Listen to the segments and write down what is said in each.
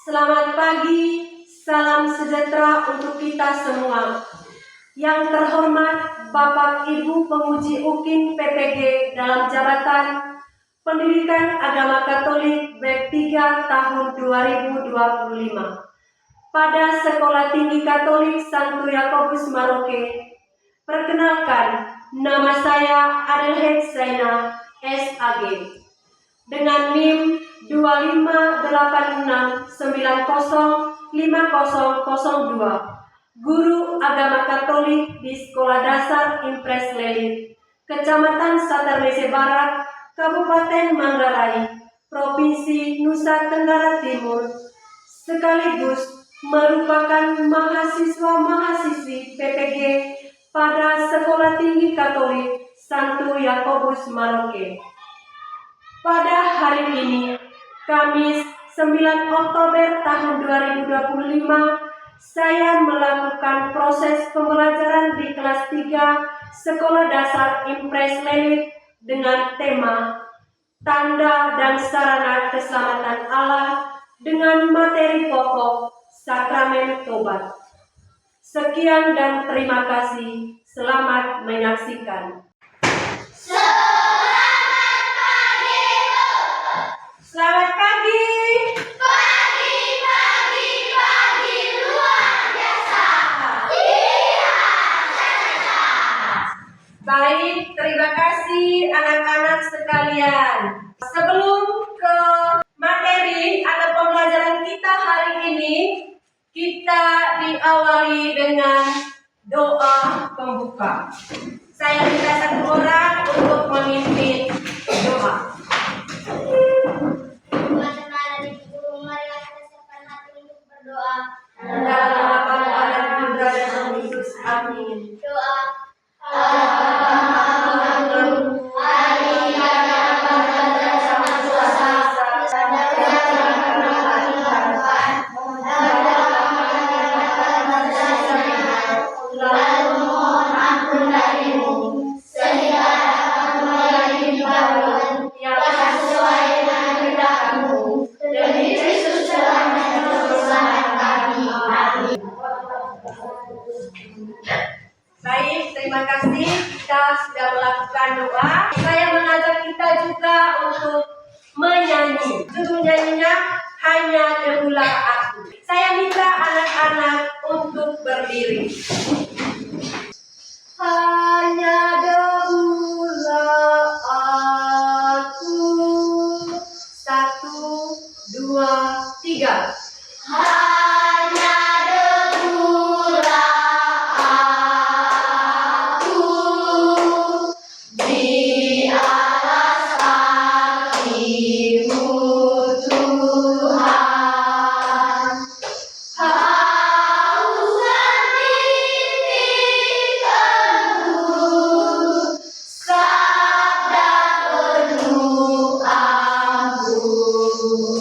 Selamat pagi, salam sejahtera untuk kita semua. Yang terhormat Bapak Ibu Penguji UKIN PPG dalam jabatan Pendidikan Agama Katolik Bab 3 tahun 2025 pada Sekolah Tinggi Katolik Santo Yakobus Maroke. Perkenalkan, nama saya Adelheid Zaina, SAG. Dengan NIM 2586905002, Guru Agama Katolik di Sekolah Dasar Impres Lelit, Kecamatan Satarmese Barat, Kabupaten Manggarai, Provinsi Nusa Tenggara Timur, sekaligus merupakan mahasiswa-mahasiswi PPG pada Sekolah Tinggi Katolik Santo Yakobus Maroke. Pada hari ini, Kamis 9 Oktober tahun 2025, saya melakukan proses pembelajaran di kelas 3 Sekolah Dasar Impres Lelit dengan tema Tanda dan Sarana Keselamatan Allah dengan materi pokok Sakramen Tobat. Sekian dan terima kasih. Selamat menyaksikan. Selamat pagi. Pagi luar biasa. Iya, Baik, terima kasih anak-anak sekalian. Sebelum ke materi atau pembelajaran kita hari ini, kita diawali dengan doa pembuka. Saya minta satu orang untuk memimpin doa. berdoa. Dalam nama Bapa dan Putra dan Roh Kudus. Amin. Doa. Baik, terima kasih. Kita sudah melakukan doa. Saya mengajak kita juga untuk menyanyi. Judul nyanyinya Hanya Debulah Aku. Saya minta anak-anak untuk berdiri. Hanya debulah aku. 1, 2, 3. Hanya debulah aku di alas kakimu Tuhan. Haus tertitik sabda penuh ampun.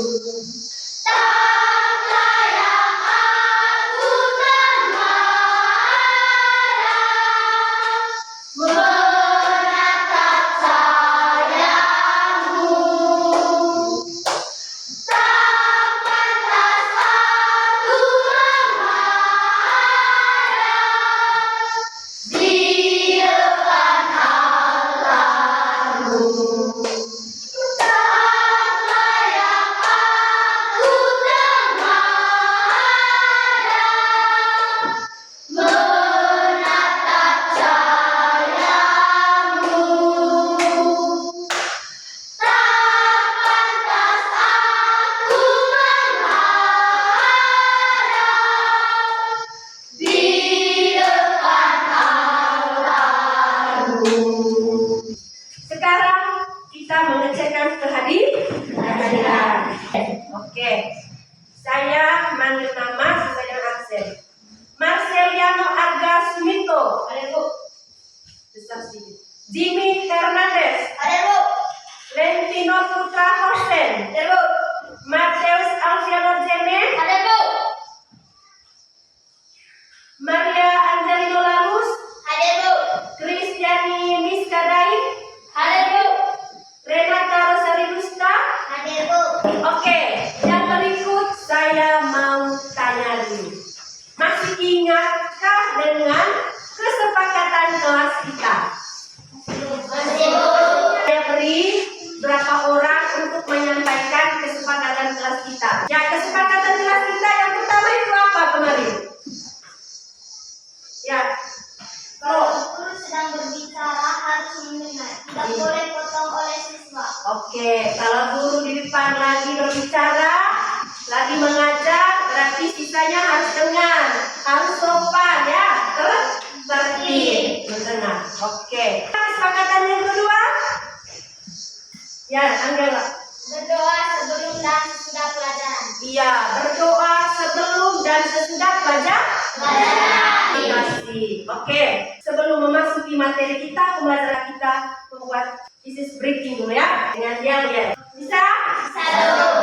Sekarang kita mengecekkan kehadiran. Oke. Saya manggil nama sesuai dengan absen. Marceliano Arga Sumito. Ada Bu. Besar sedikit. Jimmy Hernandez. Ada Bu. Lentino Putra Horsen. Ada Bu. Mateus Alfiano Jene. Ada Bu. Maria Angelino Lalus. Ada Bu. Kristiani Miskadai. Ada Bu. Renata Rosari Dusta. Ada Bu. Oke, yang berikut saya Kitanya harus dengar, harus sopan ya, tertib, benar. Oke. Kesepakatan yang kedua, ya Anggela. Berdoa sebelum dan sesudah pelajaran. Iya, berdoa sebelum dan sesudah pelajaran. Terima kasih. Oke, sebelum memasuki materi kita, pembelajaran kita membuat thesis breaking dulu ya dengan yel-yel. Bisa? Satu.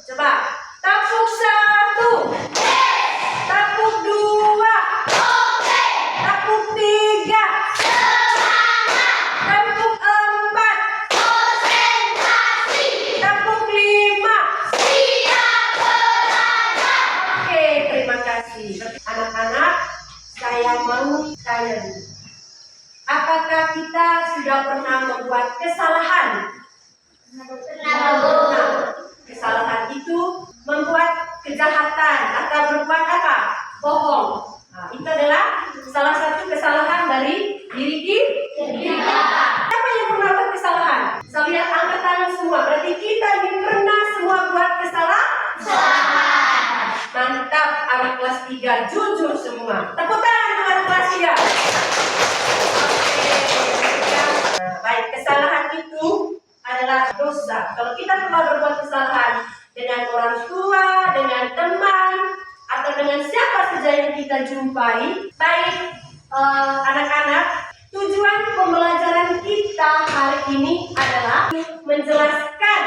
Coba. Tepuk 1. Tepuk 2. Oke. Tepuk 3. Semangat. Tepuk 4. Konsentrasi. Tepuk 5. Siap belajar. Oke, terima kasih. Anak-anak, saya mau tanya dulu. Apakah kita sudah pernah membuat kesalahan? Pernah, Bu. Nah, kesalahan itu membuat kejahatan atau berbuat apa? Bohong. Nah, itu adalah salah satu kesalahan dari diri kita. Siapa yang pernah buat kesalahan? Saya lihat angkat tangan semua. Berarti kita ini pernah semua buat kesalahan. Mantap, anak kelas 3 jujur semua. Tepuk tangan untuk anak kelas 3. Nah, baik, kesalahan itu adalah dosa. Kalau kita telah berbuat kesalahan dengan orang tua, dengan teman, atau dengan siapa saja yang kita jumpai, baik anak-anak, tujuan pembelajaran kita hari ini adalah menjelaskan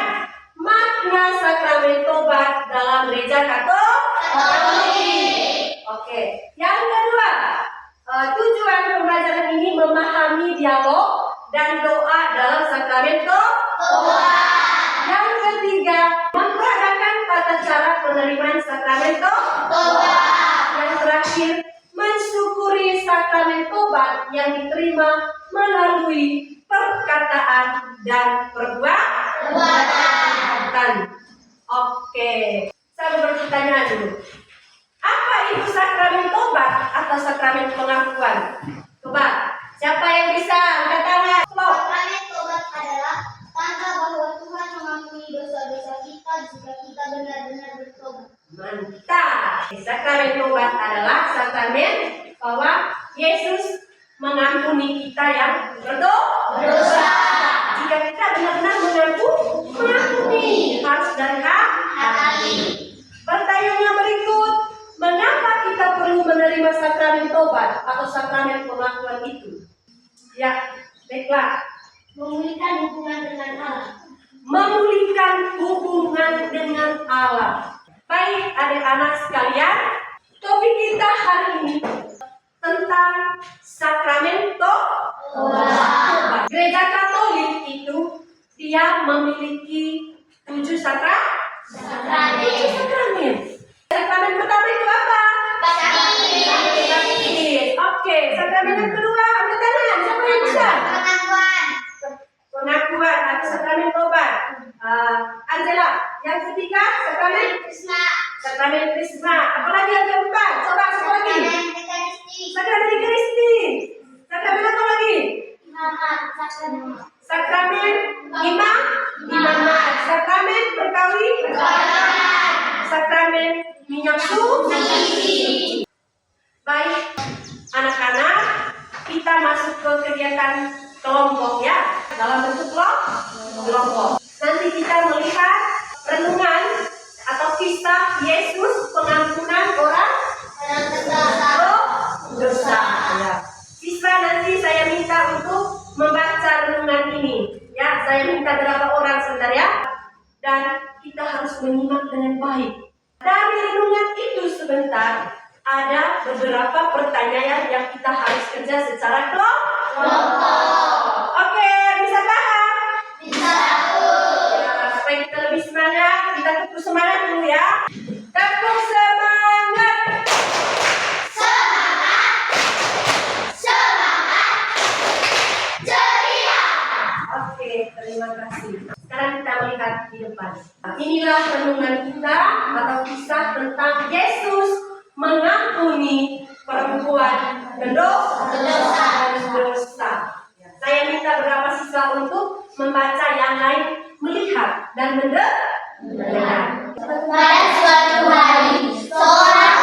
makna sakramen tobat dalam gereja Katolik. Oke, yang kedua, tujuan pembelajaran ini memahami dialog dan doa dalam sakramen tobat. Yang ketiga, memperagakan tata cara penerimaan sakramen tobat. Yang terakhir, mensyukuri sakramen tobat yang diterima melalui perkataan dan perbuatan. Oke, saya bertanya dulu. Apa itu sakramen tobat atau sakramen pengakuan? Coba, siapa yang bisa angkat tangan? Stop. Sakramen tobat adalah tanda bahwa Tuhan mengampuni dosa-dosa kita jika kita benar-benar bertobat. Mantap. Sakramen tobat adalah sakramen bahwa Yesus mengampuni kita yang berdosa. Jika kita benar-benar mengampuni, harus dari hati. Pertanyaan yang berikut, mengapa kita perlu menerima sakramen tobat atau sakramen pengakuan itu? Ya, baiklah. Memulihkan hubungan dengan Allah. Memulihkan hubungan dengan Allah. Baik adik-anak sekalian, topik kita hari ini tentang sakramen tobat. Gereja Katolik itu dia memiliki 7 sakramen. Sakramen pertama itu apa? Baptis. Oke, sakramen yang kedua, angkat tangan. Siapa yang bisa? Pengakuan atau sakramen tobat. Angela, yang ketiga sakramen Krisma. Apalagi yang keempat? Coba satu lagi. Sakramen Ekaristi. Sakramen apa lagi? Sakramen imamat. Sakramen perkawin. Sakramen minyak suci. Baik, anak-anak, kita masuk ke kegiatan kelompok ya, dalam bentuk kelompok. Nanti kita melihat renungan atau kisah Yesus pengampunan orang dosa. Ya. Siswa nanti saya minta untuk membaca renungan ini. Ya, saya minta berapa orang sebentar ya. Dan kita harus menyimak dengan baik. Dari renungan itu sebentar, ada beberapa pertanyaan yang kita harus kerja secara kelompok. Oke, bisa paham? Bisa. Ya, supaya kita lebih semangat, kita tepuk semangat dulu ya. Tepuk semangat. Ceria. Oke, terima kasih. Sekarang kita melihat di depan. Inilah renungan kita atau kisah tentang Yesus mengampuni perempuan berdosa. Saya minta beberapa siswa untuk membaca, yang lain melihat dan mendengar. Pada suatu hari, seorang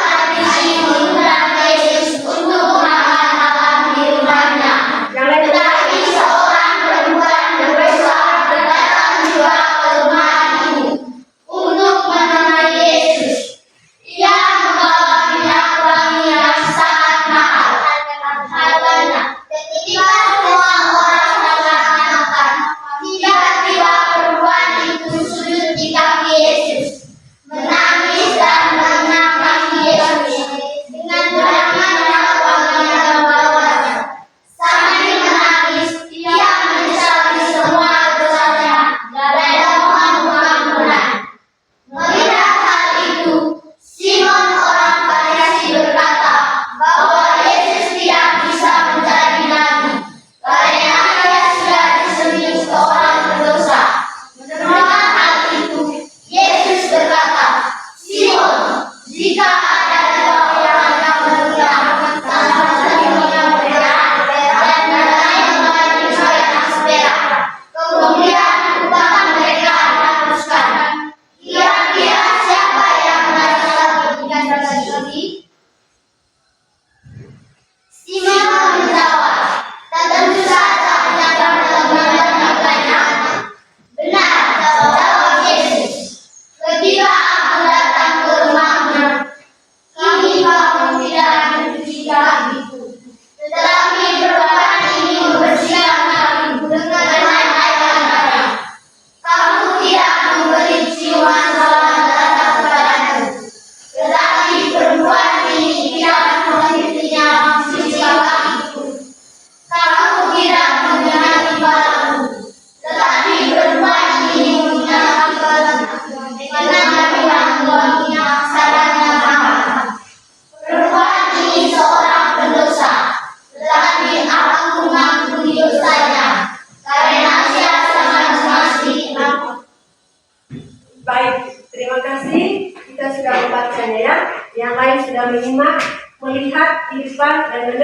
kita sudah membacanya ya. Yang lain sudah menyimak, melihat di depan dan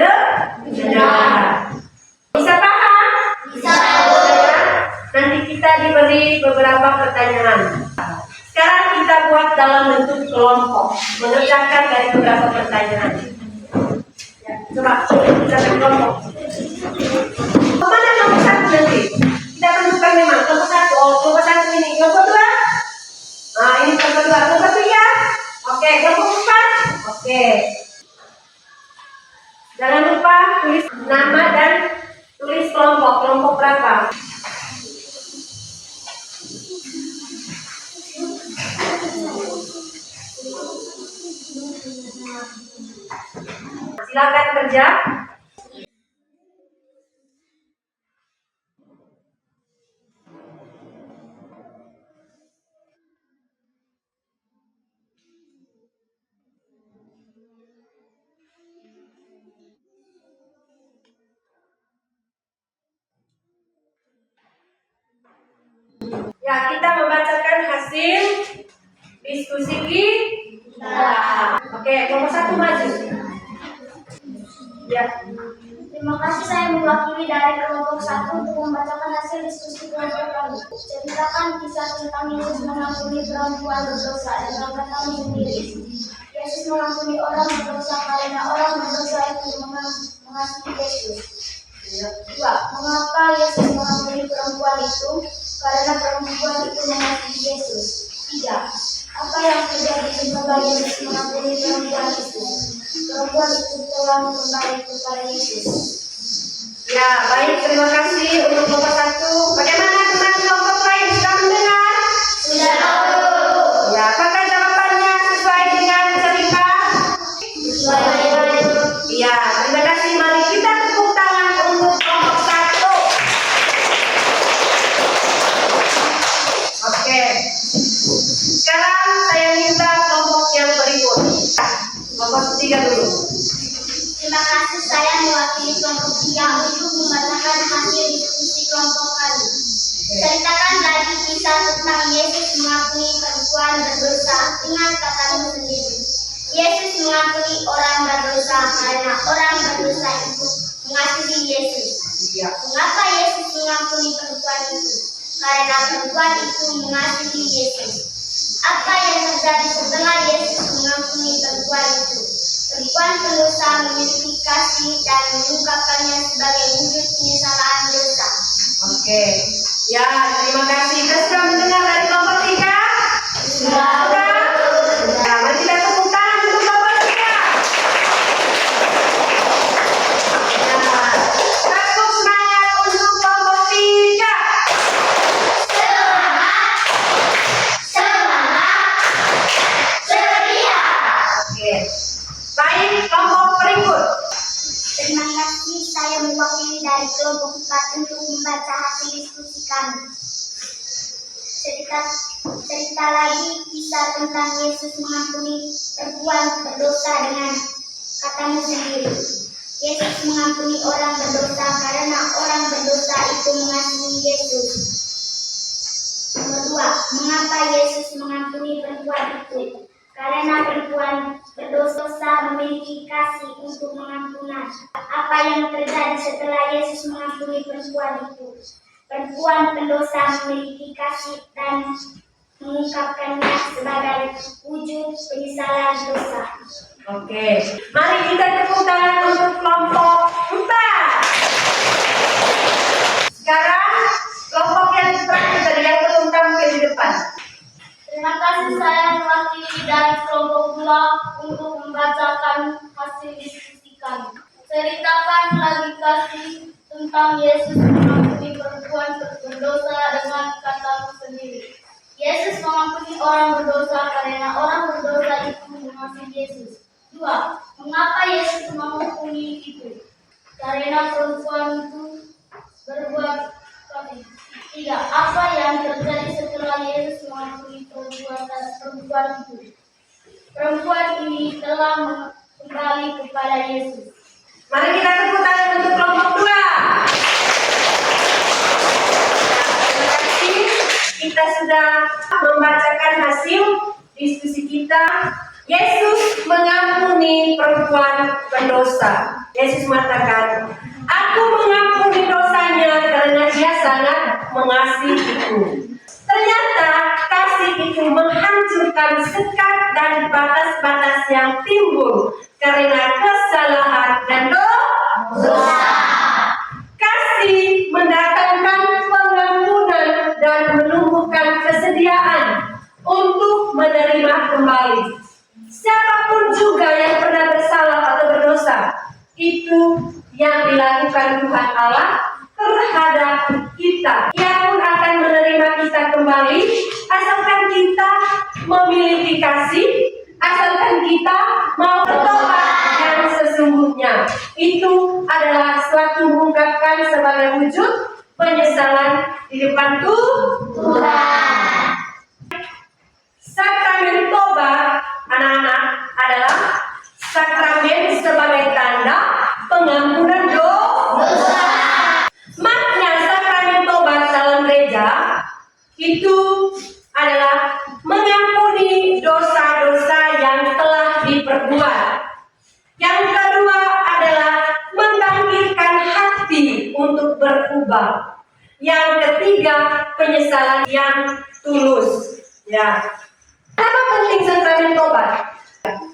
mendengar. Bisa paham? Bisa, Bu. Nanti kita diberi beberapa pertanyaan. Sekarang kita buat dalam bentuk kelompok, mengerjakan dari beberapa pertanyaan. Ya, coba kita berkelompok. Kemana kelompok satu nanti? Kita tentukan memang kelompok satu. Oh, kelompok satu ini. Kelompok dua? Nah, ini kelompok dua. Kelompok tiga? Oke. Kelompok empat? Oke. Jangan lupa tulis nama dan tulis kelompok. Kelompok berapa? Silakan kerja. Ya, kita membacakan hasil diskusi kita. Oke, nomor satu maju. Ya. Terima kasih, saya mewakili dari kelompok 1 untuk membacakan hasil diskusi kelompok kami. Ceritakan kisah tentang Yesus mengampuni perempuan berdosa dengan katamu sendiri. Yesus mengampuni orang berdosa karena orang berdosa itu mengasihi Yesus. 2. Mengapa Yesus mengampuni perempuan itu? Karena perempuan itu mengasihi Yesus. 3. Apa yang terjadi setelah Yesus mengampuni perempuan itu? Perempuan itu telah kembali kepada Yesus. Ya, baik, terima kasih untuk kelompok satu. Bagaimana dengan kelompok lain? Sudah mendengar? Sudah, Bu. Ya, apakah jawabannya sesuai dengan cerita? Sesuai dengan Iya, terima kasih. Mari kita tepuk tangan untuk kelompok satu. Oke. Sekarang saya minta kelompok yang berikut. Kelompok ketiga dulu. Terima kasih, saya mewakili kelompok 3 untuk membacakan hasil diskusi kelompok kami. Ceritakan lagi kisah tentang Yesus mengampuni perempuan berdosa dengan katamu sendiri. Yesus mengampuni orang berdosa karena orang berdosa itu mengasihi Yesus. Iya. Mengapa Yesus mengampuni perempuan itu? Karena perempuan itu mengasihi Yesus. Apa yang terjadi setelah Yesus mengampuni perempuan itu? Perempuan pendosa memiliki kasih dan mengungkapkannya sebagai wujud penyesalan dosa. Oke. Ya, terima kasih. Kita sudah mendengar dari kelompok tiga? Sudah. Ya, mari kita tepuk tangan untuk kelompok tiga. Ya, tepuk semangat untuk kelompok tiga. Ceria. Oke. Baik, kelompok berikut. Terima kasih, saya mewakili dari kelompok 4 untuk membaca hasil diskusi kami. Cerita lagi kisah tentang Yesus mengampuni perempuan berdosa dengan katamu sendiri. Yesus mengampuni orang berdosa karena orang berdosa itu mengasihi Yesus. Nomor 2. Mengapa Yesus mengampuni perempuan itu? Karena perempuan berdosa memiliki kasih untuk mengampunan. Apa yang terjadi setelah Yesus mengampuni perempuan itu? Perempuan pendosa memiliki kasih dan mengungkapkannya sebagai wujud penyesalan dosa. Oke. Mari kita tepuk tangan untuk kelompok 4. Sekarang kelompok yang terakhir dari yang belum tampil di depan. Terima kasih, saya mewakili dari kelompok 2 untuk membacakan hasil diskusi kami. Ceritakan lagi kasih tentang Yesus mengampuni perempuan berdosa dengan katamu sendiri. Yesus mengampuni orang berdosa karena orang berdosa itu mengasihi Yesus. 2. Mengapa Yesus mengampuni itu? Karena perempuan itu berbuat kasih. 3. Apa yang terjadi setelah Yesus mengampuni perempuan itu? Perempuan ini telah kembali kepada Yesus. Mari kita tepuk tangan untuk kelompok 2. Terima kasih. Kita sudah membacakan hasil diskusi kita. Yesus mengampuni perempuan pendosa. Yesus mengatakan, Aku mengampuni dosanya karena dia sangat mengasihiku. Ternyata kasih itu menghancurkan sekat dan batas-batas yang timbul karena kesalahan dan dosa. Kasih mendatangkan pengampunan dan menumbuhkan kesediaan untuk menerima kembali. Siapapun juga yang pernah bersalah atau berdosa, itu yang dilakukan Tuhan Allah terhadap kita. Ia pun akan menerima kita kembali, asalkan kita memiliki kasih, asalkan kita mau bertobat yang sesungguhnya. Itu adalah suatu mengungkapkan sebagai wujud penyesalan di depan Tuhan. Sakramen tobat, anak-anak, adalah sakramen sebagai tanda pengampunan dosa. Makna sakramen tobat dalam gereja itu adalah mengampuni dosa-dosa yang telah diperbuat. Yang kedua adalah membangkitkan hati untuk berubah. Yang ketiga, penyesalan yang tulus. Ya. Kenapa penting sakramen tobat?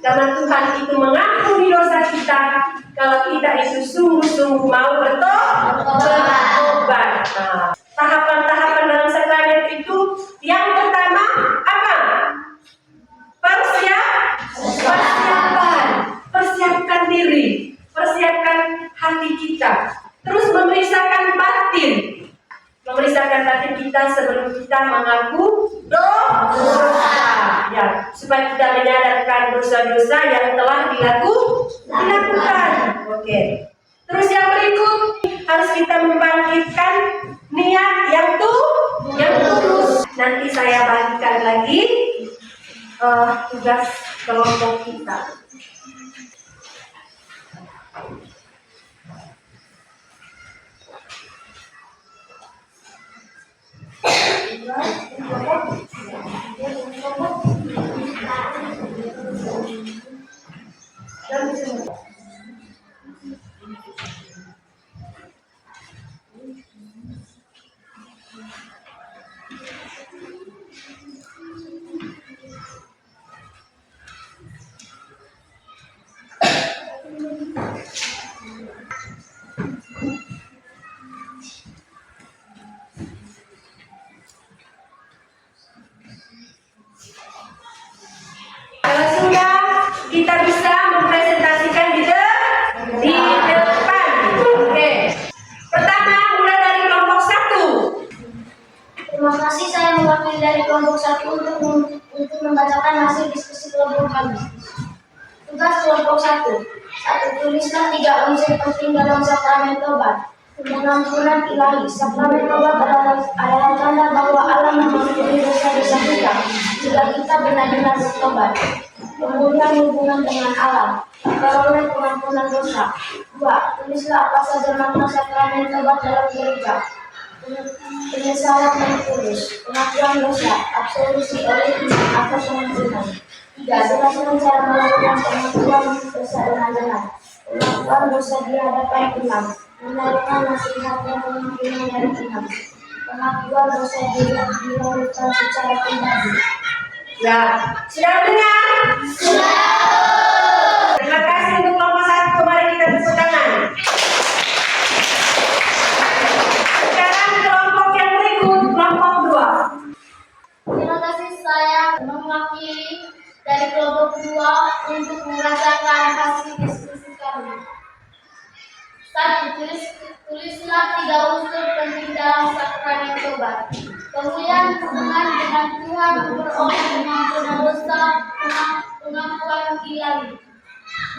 Karena Tuhan itu mengampuni dosa kita kalau kita itu sungguh-sungguh mau bertobat. Nah, tahapan-tahapan dalam sakramen itu yang pertama apa? Persiapkan diri, persiapkan hati kita. Terus memeriksakan batin kita sebelum kita mengaku dosa. Ya, supaya kita menyadarkan dosa-dosa yang telah dilakukan. Oke. Terus yang berikut harus kita membangkitkan niat yang tulus. Nanti saya bagikan lagi tugas kelompok kita. Kalau sudah, kita bisa mempresentasikan di depan. Oke. Pertama, mulai dari kelompok 1. Terima kasih, saya mewakili dari kelompok 1 untuk membacakan hasil diskusi kelompok kami. Tugas kelompok 1. 1. Tulislah 3 unsur penting dalam sakramen tobat. Pengampunan ilahi. Sakramen tobat adalah tanda bahwa Allah mengampuni dosa-dosa kita jika kita benar-benar bertobat. Pemulihan hubungan dengan Allah. Peroleh pengampunan dosa. 2. Tulislah apa saja makna sakramen tobat dalam gereja. Penyesalan yang tulus, pengakuan dosa, absolusi oleh Tuhan atau pengampunan. 3. Jelaskan cara melakukan pengakuan dosa dengan benar. Pengakuan dosa di hadapan Tuhan, menerima nasihat dan pengampunan dari Tuhan. Pengakuan dosa dilakukan secara pribadi. Ya, sudah dengar? Sudah. Terima kasih untuk kelompok 1. Mari kita tepuk tangan. Sekarang kelompok yang berikut, kelompok 2. Terima kasih, saya mewakili dari kelompok 2 untuk merasakan hasil diskusi kami. 1. Tulislah 3 unsur penting dalam sakramen tobat. Pemulihan hubungan dengan Tuhan, memperoleh pengampunan dosa, pengakuan ilahi.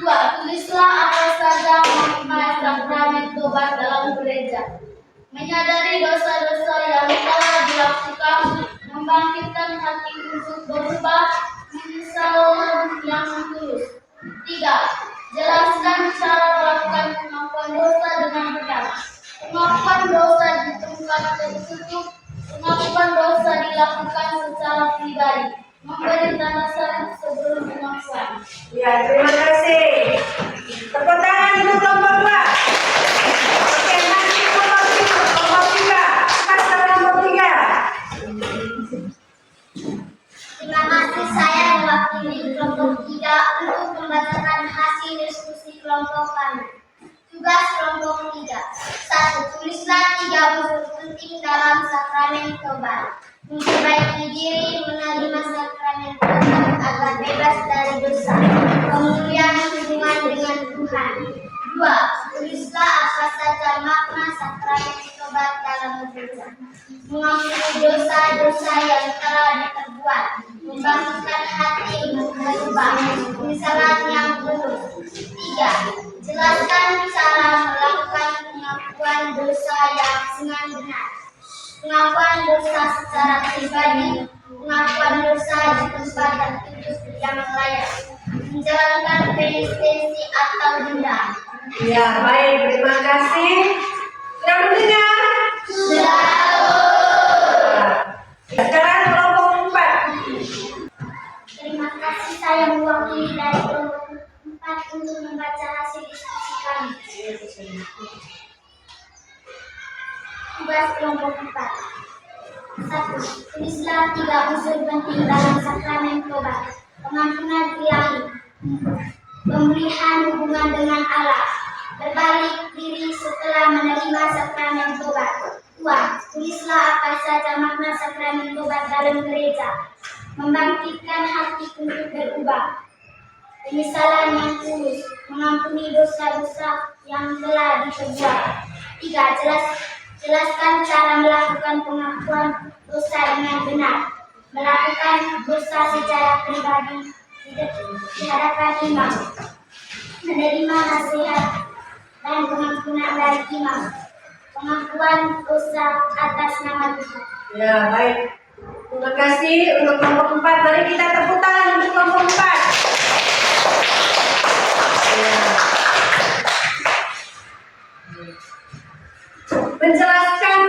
2. Tulislah apa saja makna sakramen tobat dalam gereja. Menyadari dosa-dosa yang telah dilakukan, membangkitkan hati untuk berubah, penyesalan yang tulus. 3. Jelaskan cara melakukan pengakuan dosa dengan benar. Pengakuan dosa di tempat tertutup, pengakuan dosa dilakukan secara pribadi, memberi tanda Ya, terima kasih. Tepuk tangan untuk kelompok 2. Oke, nanti kelompok 3. Pasal kelompok 3. Terima kasih saya mewakili kelompok 3 untuk membacakan hasil diskusi kelompok kami. Tugas kelompok 3. 1. Tulislah 3 unsur penting dalam sakramen tobat. Memperbaiki diri, menerima sakramen tobat agar bebas dari dosa. Kemudian hubungan dengan Tuhan. 2. Tulislah apa saja makna sakramen tobat dalam gereja. Mengampuni dosa-dosa yang telah diperbuat, membangkitkan hati untuk berubah, penyesalan yang tulus. 3. Jelaskan cara melakukan pengakuan dosa yang dengan benar. Pengakuan dosa secara pribadi, pengakuan dosa di tempat tertutup yang layak, menjalankan penitensi atau dendam. Ya, baik, terima kasih. Sudah mendengar? Sekarang kelompok 4. Terima kasih saya mewakili dari kelompok 4 untuk membaca hasil diskusi kami. Tugas kelompok 4. 1. Tulislah 3 unsur penting dalam sakramen tobat. Pengampunan ilahi, pemulihan hubungan dengan Allah, berbalik diri setelah menerima sakramen tobat. 2. Tulislah apa saja makna sakramen tobat dalam gereja. Membangkitkan hati untuk berubah, penyesalan yang tulus, mengampuni dosa-dosa yang telah diperbuat. 3. Jelaskan cara melakukan pengakuan dosa dengan benar, melakukan dosa secara pribadi di hadapan imam, menerima nasihat dan pengampunan dari imam, pengakuan dosa atas nama Tuhan. Ya, baik. Terima kasih untuk kelompok 4. Mari kita tepuk tangan untuk kelompok 4. Ya. Menjelaskan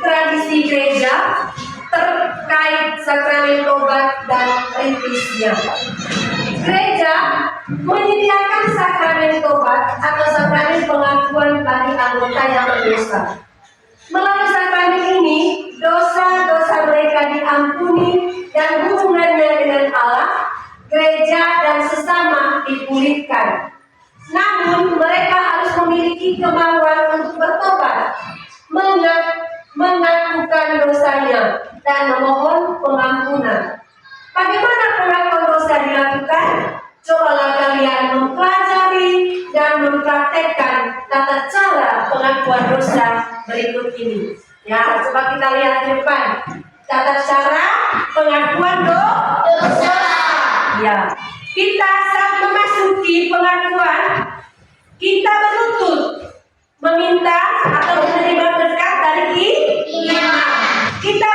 tradisi gereja terkait sakramen tobat dan rintisnya. Gereja menyediakan sakramen tobat atau sakramen pengakuan bagi anggota yang berdosa. Melalui sakramen ini, dosa-dosa mereka diampuni dan hubungannya dengan Allah, gereja dan sesama dipulihkan. Namun mereka harus memiliki kemauan untuk bertobat, mengakukan dosanya dan memohon pengampunan. Bagaimana pengakuan dosa dilakukan? Cobalah kalian mempelajari dan mempraktekkan tata cara pengakuan dosa berikut ini. Ya, coba kita lihat di depan. Tata cara pengakuan dosa. Ya, kita saat memasuki pengakuan, kita berlutut meminta atau menerima berkat dari imam. Kita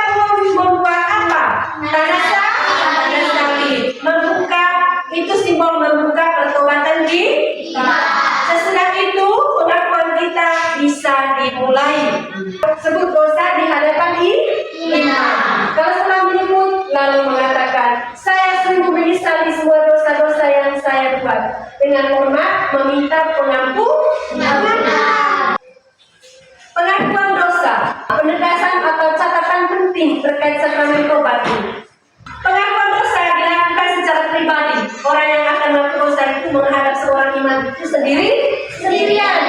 membuat apa? Tanda salib. Membuka, itu simbol membuka pertobatan di sesudah itu pengakuan kita bisa dimulai. Sebut dosa di hadapan imam. Kalau setelah menyebut lalu mengatakan, saya sungguh menyesali semua dosa-dosa yang saya buat. Dengan hormat meminta pengampunan. Pengakuan dosa, penegasan atau catatan penting terkait sakramen tobat ini. Pengakuan dosa dilakukan secara pribadi. Orang yang akan melakukan dosa itu menghadap seorang imam itu sendirian.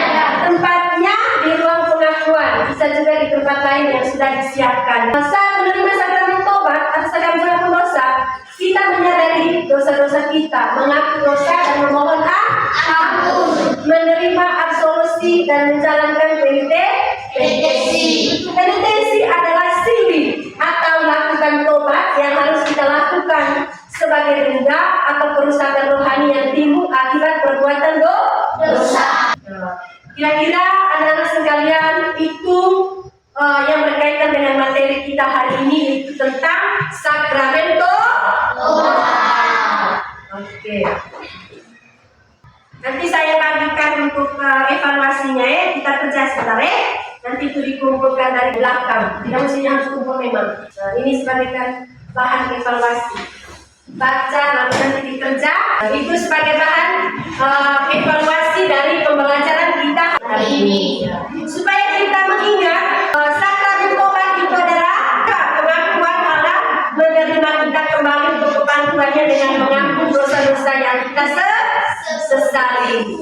Tempatnya di ruang pengakuan, bisa juga di tempat lain yang sudah disiapkan. Saat menerima sakramen tobat atau sakramen pengakuan dosa, kita menyadari dosa-dosa kita, mengaku dosa dan memohon ampun, menerima absolusi dan menjalankan penitensi. Penitensi adalah sili atau lakukan tobat yang harus kita lakukan sebagai denda atau kerusakan rohani yang timbul akibat perbuatan dosa. Kira-kira anak-anak sekalian itu yang berkaitan dengan materi kita hari ini itu tentang sakramen tobat. Oke. Nanti saya bagikan untuk evaluasinya ya, kita kerja sebentar ya. Nanti itu dikumpulkan dari belakang. Tidak mestinya harus kumpul memang. Nah, ini sebagai bahan evaluasi. Baca lalu nanti dikerja. Itu sebagai bahan Supaya kita mengingat sakramen tobat itu adalah pengakuan Allah menerima kita kembali untuk kepantuannya dengan mengaku dosa-dosa yang kita sesali.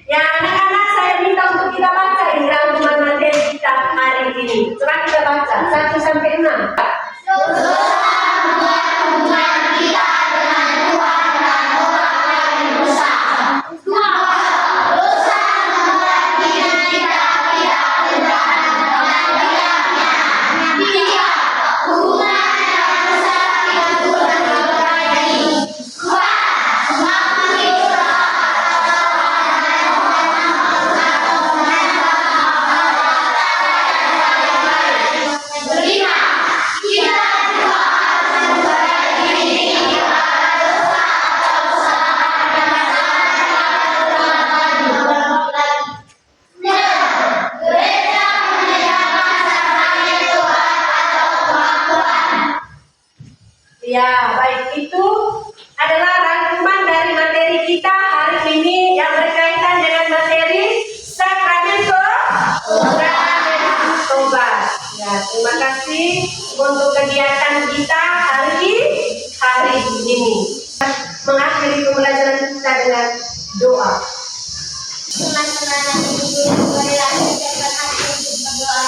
Ya anak-anak, saya minta untuk kita baca ini rangkuman materi kita hari ini. Coba kita baca 1 sampai 6. Ya, baik, itu adalah rangkuman dari materi kita hari ini yang berkaitan dengan materi sakramen tobat. Ya, terima kasih untuk kegiatan kita hari ini. Mengakhiri pembelajaran kita dengan doa. Teman-teman yang ibu marilah kita berdoa.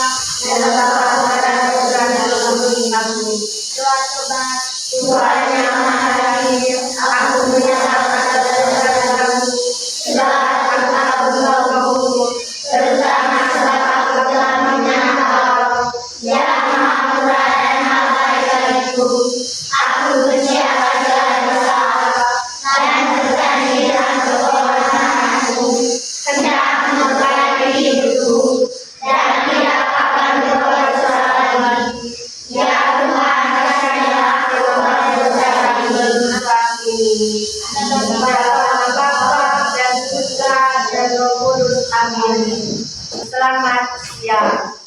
Doa tobat. Tuhan yang Maha Adil, aku menyatakan kepadamu segala perbuatanku terutama segala kelemahan yang Maha Murah dan Maha Baik bagiku. Aku benci akan segala dosa dan berjanji dengan kehormatanku hendak memperbaiki hidupku dan tidak akan berbuat dosa lagi. Ya Tuhan, kasihilah Bapa dan Putra dan Roh Kudus. Amin. Selamat siang.